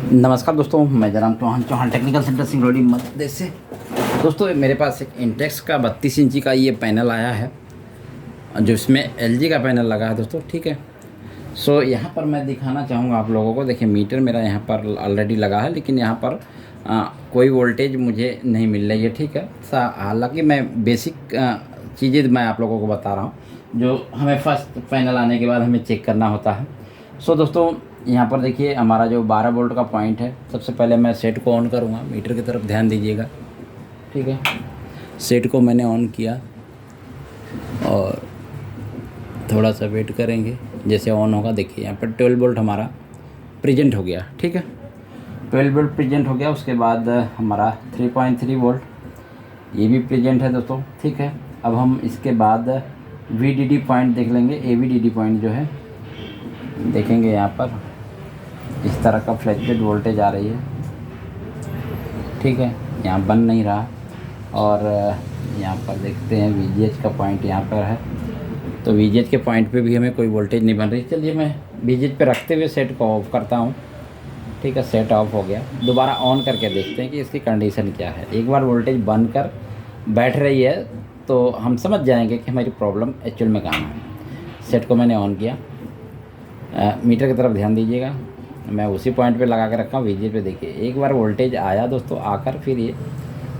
नमस्कार दोस्तों, मैं जयराम चौहान टेक्निकल सेंटर सिंगरौली मध्य प्रदेश से। दोस्तों मेरे पास एक इंटेक्स का 32 इंची का ये पैनल आया है जो इसमें एलजी का पैनल लगा है दोस्तों। ठीक है, सो यहाँ पर मैं दिखाना चाहूँगा आप लोगों को। देखिए मीटर मेरा यहाँ पर ऑलरेडी लगा है, लेकिन यहाँ पर कोई वोल्टेज मुझे नहीं मिल रही है। ठीक है, हालांकि मैं बेसिक चीज़ें मैं आप लोगों को बता रहा हूँ जो हमें फर्स्ट पैनल आने के बाद हमें चेक करना होता है। सो दोस्तों यहाँ पर देखिए हमारा जो 12 वोल्ट का पॉइंट है, सबसे पहले मैं सेट को ऑन करूँगा। मीटर की तरफ ध्यान दीजिएगा। ठीक है, सेट को मैंने ऑन किया और थोड़ा सा वेट करेंगे। जैसे ऑन होगा देखिए यहाँ पर 12 वोल्ट हमारा प्रेजेंट हो गया। ठीक है, 12 वोल्ट प्रेजेंट हो गया। उसके बाद हमारा 3.3 वोल्ट ये भी प्रेजेंट है दोस्तों। ठीक है, अब हम इसके बाद VDD पॉइंट देख लेंगे। AVDD पॉइंट जो है देखेंगे, यहाँ पर इस तरह का फ्लैक्चुएट वोल्टेज आ रही है। ठीक है, यहाँ बन नहीं रहा। और यहाँ पर देखते हैं VGH का पॉइंट यहाँ पर है, तो VGH के पॉइंट पे भी हमें कोई वोल्टेज नहीं बन रही। चलिए मैं VGH पे रखते हुए सेट को ऑफ करता हूँ। ठीक है, सेट ऑफ हो गया। दोबारा ऑन करके देखते हैं कि इसकी कंडीशन क्या है। एक बार वोल्टेज बनकर बैठ रही है तो हम समझ जाएंगे कि हमारी प्रॉब्लम एक्चुअल में कहाँ है। सेट को मैंने ऑन किया। मीटर की तरफ ध्यान दीजिएगा, मैं उसी पॉइंट पे लगा के रखा हूँ। VGH पे देखिए एक बार वोल्टेज आया दोस्तों, आकर फिर ये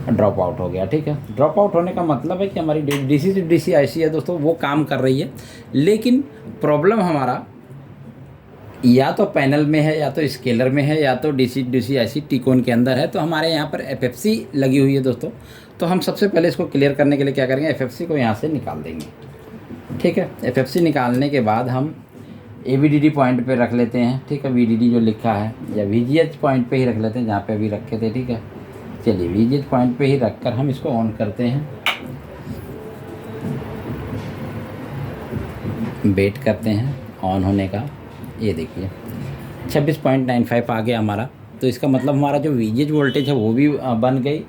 ड्रॉप आउट हो गया। ठीक है, ड्रॉप आउट होने का मतलब है कि हमारी DC से DC IC है दोस्तों, वो काम कर रही है, लेकिन प्रॉब्लम हमारा या तो पैनल में है, या तो स्केलर में है, या तो DC IC टिकोन के अंदर है। तो हमारे यहाँ पर FFC लगी हुई है दोस्तों। तो हम सबसे पहले इसको क्लियर करने के लिए क्या करेंगे, FFC को यहाँ से निकाल देंगे। ठीक है, FFC निकालने के बाद हम AVDD पॉइंट पे रख लेते हैं। ठीक है, VDD जो लिखा है, या VGH पॉइंट पे ही रख लेते हैं जहाँ पे अभी रखे थे। ठीक है, चलिए VGH पॉइंट पे ही रखकर हम इसको ऑन करते हैं। वेट करते हैं ऑन होने का। ये देखिए 26.95 आ गया हमारा। तो इसका मतलब हमारा जो VGH वोल्टेज है वो भी बन गई।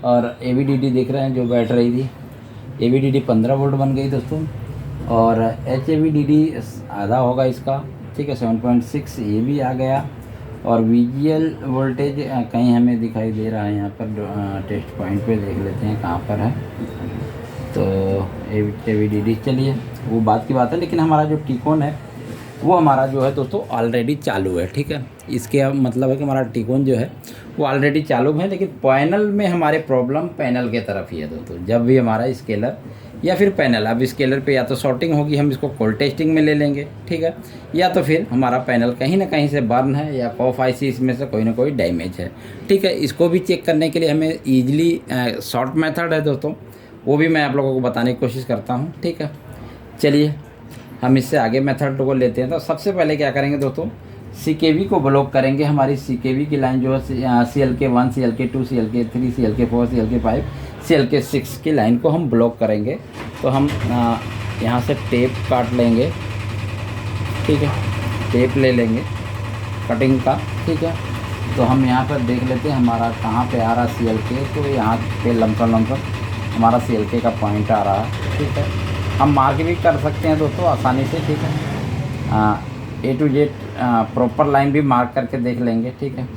और AVDD देख रहे हैं जो बैठ रही थी, AVDD 15 वोल्ट बन गई दोस्तों। और HAVDD आधा होगा इसका। ठीक है, 7.6 ये भी आ गया। और VGL वोल्टेज कहीं हमें दिखाई दे रहा है, यहाँ पर टेस्ट पॉइंट पे देख लेते हैं कहाँ पर है। तो AVDD चलिए वो बात की बात है, लेकिन हमारा जो टिकोन है वो हमारा जो है दोस्तों ऑलरेडी चालू है। ठीक है, इसके मतलब है कि हमारा टिकोन जो है वो ऑलरेडी चालू है, लेकिन पैनल में हमारे प्रॉब्लम पैनल के तरफ ही है दोस्तों। जब भी हमारा स्केलर या फिर पैनल, अब स्केलर पे या तो शॉर्टिंग होगी, हम इसको कोल्ड टेस्टिंग में ले लेंगे। ठीक है, या तो फिर हमारा पैनल कहीं ना कहीं से बर्न है, या कॉफ IC इसमें से कोई ना कोई डैमेज है। ठीक है, इसको भी चेक करने के लिए हमें ईजिली शॉर्ट मेथड है दोस्तों, वो भी मैं आप लोगों को बताने की कोशिश करता हूँ। ठीक है, चलिए हम इससे आगे मेथड को लेते हैं। तो सबसे पहले क्या करेंगे दोस्तों, CKV को ब्लॉक करेंगे। हमारी CKV की लाइन जो है CLK1, CLK2, CLK3, CLK4, CLK5, CLK6 की लाइन को हम ब्लॉक करेंगे। तो हम यहाँ से टेप काट लेंगे। ठीक है, टेप ले लेंगे कटिंग का। ठीक है, तो हम यहाँ पर देख लेते हैं हमारा कहाँ पे आ रहा है CLK। तो यहाँ पे लमसम हमारा CLK का पॉइंट आ रहा है। ठीक है, हम मार्क भी कर सकते हैं दोस्तों आसानी से। ठीक है, A to Z proper line भी मार्क करके देख लेंगे। ठीक है,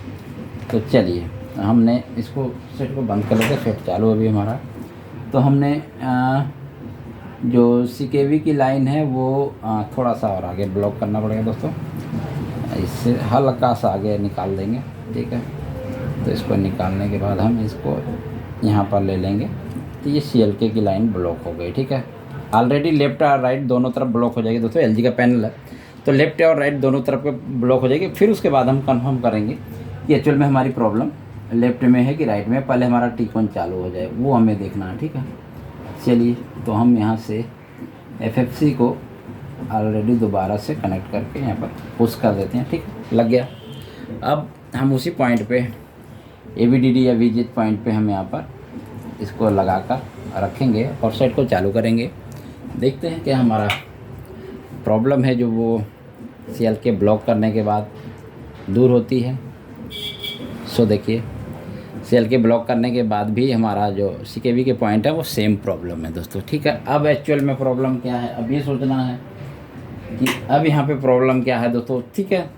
तो चलिए हमने इसको सेट को बंद कर लेते हैं। सेट चालू अभी हमारा। तो हमने जो CKV की लाइन है वो थोड़ा सा और आगे ब्लॉक करना पड़ेगा दोस्तों। इससे हल्का सा आगे निकाल देंगे। ठीक है, तो इसको निकालने के बाद हम इसको यहाँ पर ले लेंगे। तो ये CLK की लाइन ब्लॉक हो गई। ठीक है, ऑलरेडी लेफ्ट और राइट दोनों तरफ ब्लॉक हो जाएगी दोस्तों। LG का पैनल है तो लेफ्ट और राइट दोनों तरफ के ब्लॉक हो जाएगी। फिर उसके बाद हम कंफर्म करेंगे कि एक्चुअल में हमारी प्रॉब्लम लेफ्ट में है कि राइट में। पहले हमारा टिकोन चालू हो जाए वो हमें देखना है। ठीक है, चलिए तो हम यहाँ से FFC को ऑलरेडी दोबारा से कनेक्ट करके यहाँ पर पुश कर देते हैं। ठीक है, लग गया। अब हम उसी पॉइंट पे AVDD या VGH पॉइंट पे हम यहाँ पर इसको लगा कर रखेंगे और सेट को चालू करेंगे। देखते हैं क्या हमारा प्रॉब्लम है जो वो CLK ब्लॉक करने के बाद दूर होती है। सो देखिए CLK ब्लॉक करने के बाद भी हमारा जो CKV के पॉइंट है वो सेम प्रॉब्लम है दोस्तों। ठीक है, अब एक्चुअल में प्रॉब्लम क्या है, अब ये सोचना है कि अब यहाँ पे प्रॉब्लम क्या है दोस्तों। ठीक है,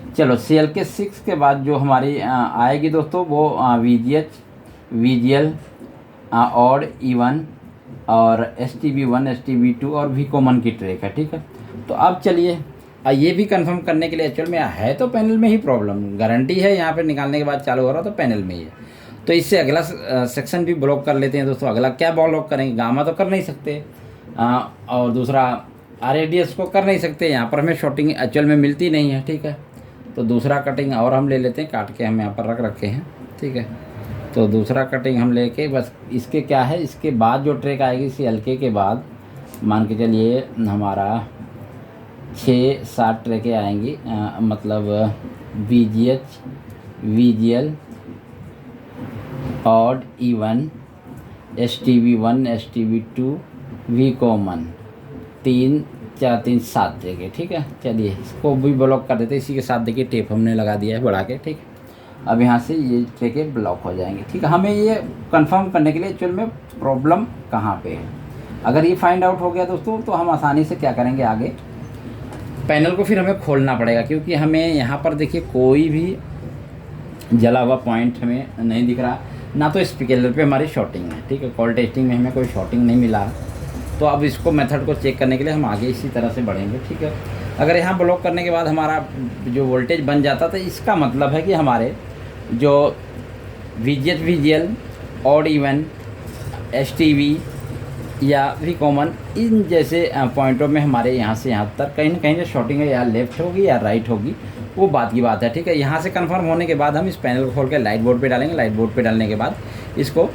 चलो CLK 6 के बाद जो हमारी आएगी दोस्तों वो VGH, VGL और E1 और STB1, STB2 और V कॉमन की ट्रैक है, ठीक है। तो अब चलिए ये भी कंफर्म करने के लिए, एक्चुअल में है तो पैनल में ही प्रॉब्लम, गारंटी है यहाँ पे निकालने के बाद चालू हो रहा तो पैनल में ही है। तो इससे अगला सेक्शन भी ब्लॉक कर लेते हैं दोस्तों। अगला क्या ब्लॉक करेंगे, गामा तो कर नहीं सकते और दूसरा RADS को कर नहीं सकते, यहाँ पर हमें शॉर्टिंग एक्चुअल में मिलती नहीं है, ठीक है। तो दूसरा कटिंग और हम ले लेते हैं, काट के हम यहाँ पर रख रखे हैं, ठीक है। तो दूसरा कटिंग हम लेके बस इसके क्या है, इसके बाद जो ट्रैक आएगी CLK के बाद मान के चलिए हमारा 6-7 ट्रैकें आएंगी, मतलब VGH, VGL और E1, STB1, STB2, V common, 3-4-3-7 ट्रैकें, ठीक है। चलिए इसको भी ब्लॉक कर देते हैं, इसी के साथ देखिए टेप हमने लगा दिया है बढ़ा के, ठीक है। अब यहाँ से ये ट्रैकें ब्लॉक हो जाएंगी, ठीक है। हमें ये कंफर्म करने के लिए एक्चुअल में प्रॉब्लम कहाँ पे है, अगर ये फाइंड आउट हो गया दोस्तों तो हम आसानी से क्या करेंगे, आगे पैनल को फिर हमें खोलना पड़ेगा, क्योंकि हमें यहाँ पर देखिए कोई भी जला हुआ पॉइंट हमें नहीं दिख रहा, ना तो स्पीकर पे हमारी शॉर्टिंग है, ठीक है। कॉल टेस्टिंग में हमें कोई शॉर्टिंग नहीं मिला। तो अब इसको मेथड को चेक करने के लिए हम आगे इसी तरह से बढ़ेंगे, ठीक है। अगर यहाँ ब्लॉक करने के बाद हमारा जो वोल्टेज बन जाता, तो इसका मतलब है कि हमारे जो VGH, VGL, odd even, STB या V कॉमन, इन जैसे पॉइंटों में हमारे यहाँ से यहाँ तक कहीं ना कहीं जो शॉर्टिंग है या लेफ़्ट होगी या राइट होगी, वो बात की बात है, ठीक है। यहाँ से कंफर्म होने के बाद हम इस पैनल को खोल के लाइट बोर्ड पे डालेंगे। लाइट बोर्ड पे डालने के बाद इसको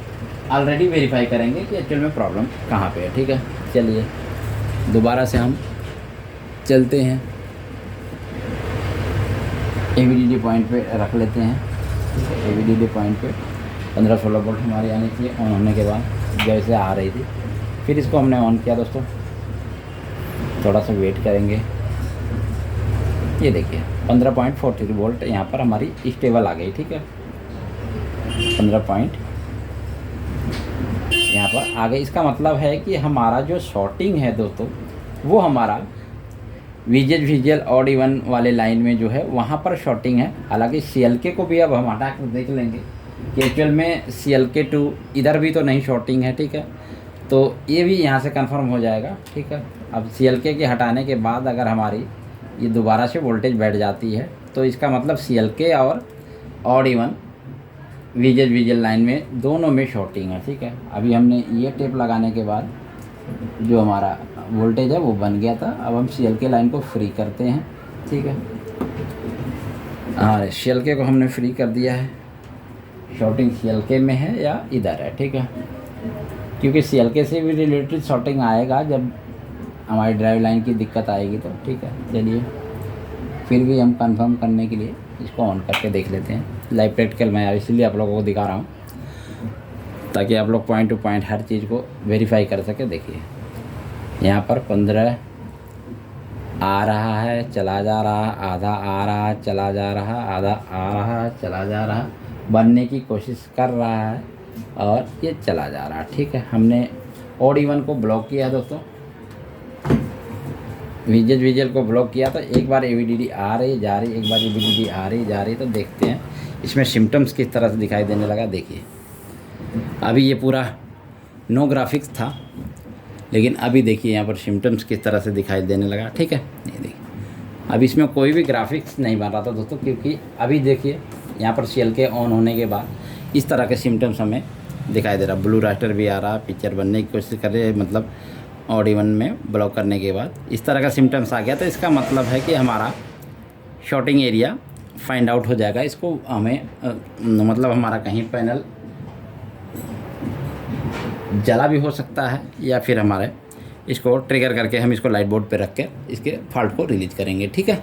ऑलरेडी वेरीफाई करेंगे कि एक्चुअल में प्रॉब्लम कहाँ पे है, ठीक है। चलिए दोबारा से हम चलते हैं, AVDD पॉइंट पे रख लेते हैं। AVDD पॉइंट पे 15-16 वोल्ट हमारी आनी चाहिए ऑन होने के बाद, जैसे आ रही थी। फिर इसको हमने ऑन किया दोस्तों, थोड़ा सा वेट करेंगे। ये देखिए 15.43 वोल्ट यहाँ पर हमारी स्टेबल आ गई, ठीक है। 15 पॉइंट यहाँ पर आ गई। इसका मतलब है कि हमारा जो शॉर्टिंग है दोस्तों, वो हमारा VGH, VGL ऑड इवन वाले लाइन में जो है वहाँ पर शॉर्टिंग है। हालांकि CLK को भी अब हम हटा कर देख लेंगे कि एक्चुअल में CLK 2 इधर भी तो नहीं शॉर्टिंग है, ठीक है। तो ये भी यहाँ से कंफर्म हो जाएगा, ठीक है। अब CLK के हटाने के बाद अगर हमारी ये दोबारा से वोल्टेज बैठ जाती है, तो इसका मतलब CLK और odd even VGH, VGL line में दोनों में शॉर्टिंग है, ठीक है। अभी हमने ये टेप लगाने के बाद जो हमारा वोल्टेज है वो बन गया था। अब हम CLK लाइन को फ्री करते हैं, ठीक है। हाँ, CLK को हमने फ्री कर दिया है। शॉर्टिंग CLK में है या इधर है, ठीक है, क्योंकि CLK से भी रिलेटेड शॉर्टिंग आएगा जब हमारी ड्राइव लाइन की दिक्कत आएगी तो, ठीक है। चलिए फिर भी हम कंफर्म करने के लिए इसको ऑन करके देख लेते हैं। लाइव प्रैक्टिकल मैं इसलिए आप लोगों को दिखा रहा हूँ ताकि आप लोग पॉइंट टू पॉइंट हर चीज़ को वेरीफाई कर सके। देखिए यहाँ पर 15 आ रहा है, चला जा रहा, आधा आ रहा है, चला जा रहा, आधा आ रहा है, चला जा रहा, बनने की कोशिश कर रहा है और ये चला जा रहा, ठीक है। हमने ऑड इवन को ब्लॉक किया दोस्तों, VGH, VGL को ब्लॉक किया। तो एक बार AVDD आ रही जा रही, एक बार AVDD आ रही जा रही। तो देखते हैं इसमें सिम्टम्स किस तरह से दिखाई देने लगा। देखिए अभी ये पूरा नो ग्राफिक्स था, लेकिन अभी देखिए यहाँ पर सिम्टम्स किस तरह से दिखाई देने लगा, ठीक है। ये देखिए अब इसमें कोई भी ग्राफिक्स नहीं बन रहा था दोस्तों, क्योंकि अभी देखिए यहाँ पर CLK ऑन होने के बाद इस तरह के सिम्टम्स हमें दिखाई दे रहा। ब्लू रास्टर भी आ रहा, पिक्चर बनने की कोशिश कर रही है, मतलब ऑड इवन में ब्लॉक करने के बाद इस तरह का सिम्टम्स आ गया। तो इसका मतलब है कि हमारा शॉर्टिंग एरिया फाइंड आउट हो जाएगा। इसको हमें मतलब हमारा कहीं पैनल जला भी हो सकता है, या फिर हमारे इसको ट्रिगर करके हम इसको लाइट बोर्ड पे रख के इसके फॉल्ट को रिलीज करेंगे, ठीक है।